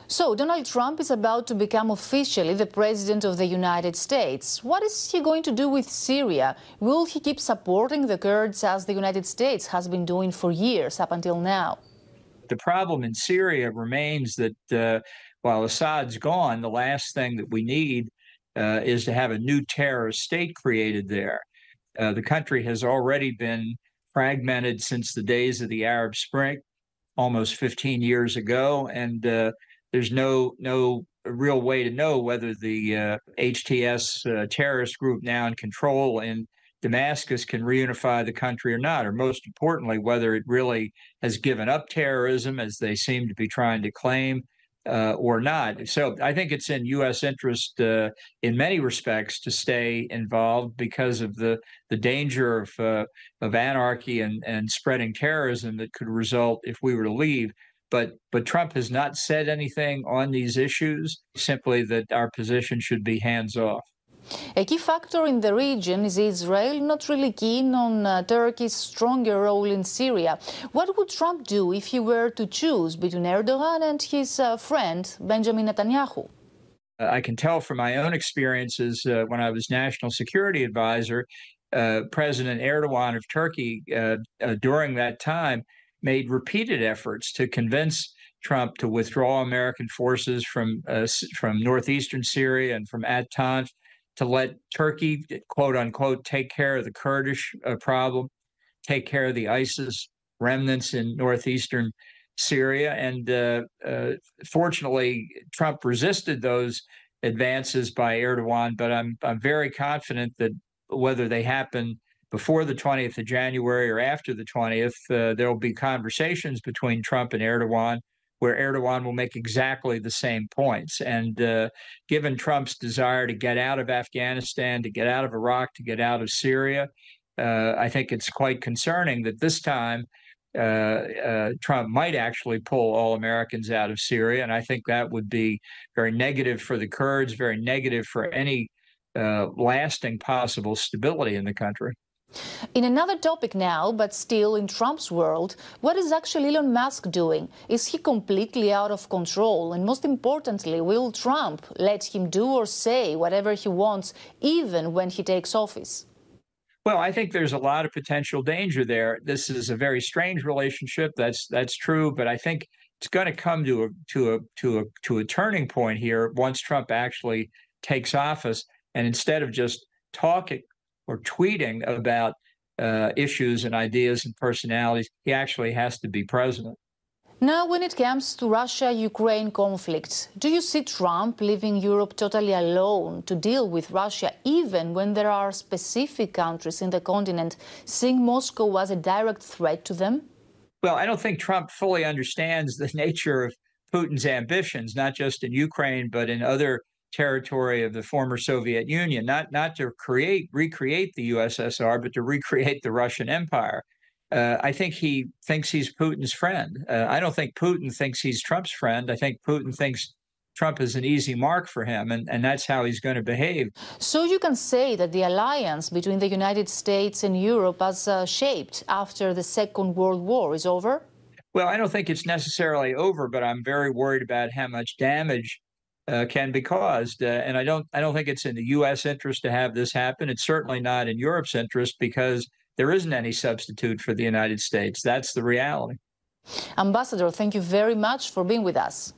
So, Donald Trump is about to become officially the President of the United States. What is he going to do with Syria? Will he keep supporting the Kurds as the United States has been doing for years up until now? The problem in Syria remains that while Assad's gone, the last thing that we need is to have a new terrorist state created there. The country has already been fragmented since the days of the Arab Spring, almost 15 years ago, and there's no real way to know whether the HTS terrorist group now in control in Damascus can reunify the country or not, or most importantly, whether it really has given up terrorism as they seem to be trying to claim or not. So I think it's in U.S. interest in many respects to stay involved because of the danger of anarchy and spreading terrorism that could result if we were to leave. But Trump has not said anything on these issues, simply that our position should be hands-off. A key factor in the region is Israel not really keen on Turkey's stronger role in Syria. What would Trump do if he were to choose between Erdogan and his friend Benjamin Netanyahu? I can tell from my own experiences when I was National Security Advisor, President Erdogan of Turkey during that time made repeated efforts to convince Trump to withdraw American forces from northeastern Syria and from Tanf, to let Turkey, quote unquote, take care of the Kurdish problem, take care of the ISIS remnants in northeastern Syria. And fortunately, Trump resisted those advances by Erdogan, but I'm very confident that whether they happen before the 20th of January or after the 20th, there will be conversations between Trump and Erdogan where Erdogan will make exactly the same points. And given Trump's desire to get out of Afghanistan, to get out of Iraq, to get out of Syria, I think it's quite concerning that this time Trump might actually pull all Americans out of Syria. And I think that would be very negative for the Kurds, very negative for any lasting possible stability in the country. In another topic now, but still in Trump's world, what is actually Elon Musk doing? Is he completely out of control? And most importantly, will Trump let him do or say whatever he wants, even when he takes office? Well, I think there's a lot of potential danger there. This is a very strange relationship. That's true, but I think it's going to come to a turning point here once Trump actually takes office, and instead of just talking or tweeting about issues and ideas and personalities, he actually has to be president. Now, when it comes to Russia-Ukraine conflict, do you see Trump leaving Europe totally alone to deal with Russia, even when there are specific countries in the continent seeing Moscow as a direct threat to them? Well, I don't think Trump fully understands the nature of Putin's ambitions, not just in Ukraine, but in other territory of the former Soviet Union, not to recreate the USSR, but to recreate the Russian Empire. I think he thinks he's Putin's friend. I don't think Putin thinks he's Trump's friend. I think Putin thinks Trump is an easy mark for him, and that's how he's going to behave. So you can say that the alliance between the United States and Europe as shaped after the Second World War is over? Well, I don't think it's necessarily over, but I'm very worried about how much damage can be caused, and I don't think it's in the U.S. interest to have this happen. It's certainly not in Europe's interest because there isn't any substitute for the United States. That's the reality. Ambassador, thank you very much for being with us.